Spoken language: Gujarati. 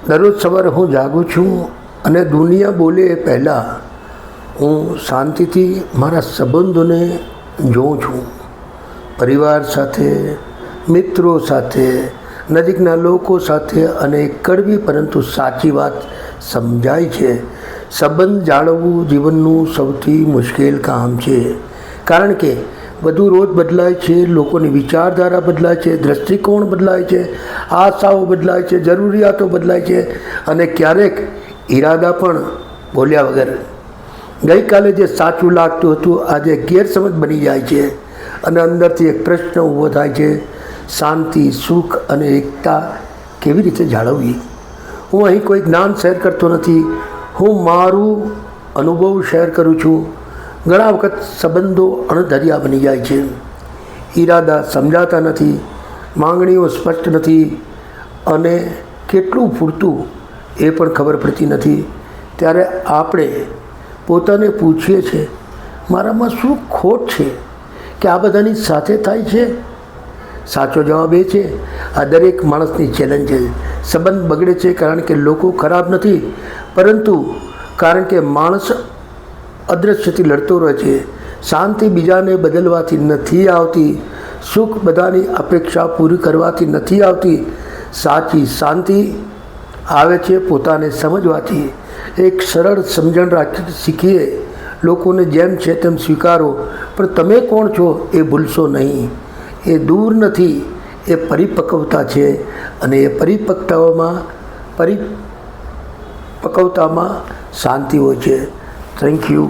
દરરોજ સવારે હું જાગું છું અને દુનિયા બોલે એ પહેલાં હું શાંતિથી મારા સંબંધોને જોઉં છું. પરિવાર સાથે, મિત્રો સાથે, નજીકના લોકો સાથે, અને કડવી પરંતુ સાચી વાત સમજાય છે. સંબંધ જાળવવું જીવનનું સૌથી મુશ્કેલ કામ છે, કારણ કે બધું રોજ બદલાય છે. લોકોની વિચારધારા બદલાય છે, દૃષ્ટિકોણ બદલાય છે, આશાઓ બદલાય છે, જરૂરિયાતો બદલાય છે, અને ક્યારેક ઈરાદા પણ બોલ્યા વગર. ગઈકાલે જે સાચું લાગતું હતું આજે ગેરસમજ બની જાય છે, અને અંદરથી એક પ્રશ્ન ઊભો થાય છે: શાંતિ, સુખ અને એકતા કેવી રીતે જાળવવી? હું અહીં કોઈ જ્ઞાન શેર કરતો નથી, હું મારું અનુભવ શેર કરું છું. ઘણા વખત સંબંધો અણધર્યા બની જાય છે, ઈરાદા સમજાતા નથી, માંગણીઓ સ્પષ્ટ નથી, અને કેટલું પૂરતું એ પણ ખબર પડતી નથી. ત્યારે આપણે પોતાને પૂછીએ છીએ, મારામાં શું ખોટ છે કે આ બધાની સાથે થાય છે? સાચો જવાબ એ છે, આ દરેક માણસની ચેલેન્જ છે. સંબંધ બગડે છે કારણ કે લોકો ખરાબ નથી, પરંતુ કારણ કે માણસ અદૃશ્યથી લડતો રહે છે. શાંતિ બીજાને બદલવાથી નથી આવતી, સુખ બધાની અપેક્ષા પૂરી કરવાથી નથી આવતી. સાચી શાંતિ આવે છે પોતાને સમજવાથી. એક સરળ સમજણ રાખી શીખીએ, લોકોને જેમ છે તેમ સ્વીકારો, પણ તમે કોણ છો એ ભૂલશો નહીં. એ દૂર નથી, એ પરિપક્વતા છે, અને એ પરિપક્વતામાં શાંતિ હોય છે. Thank you.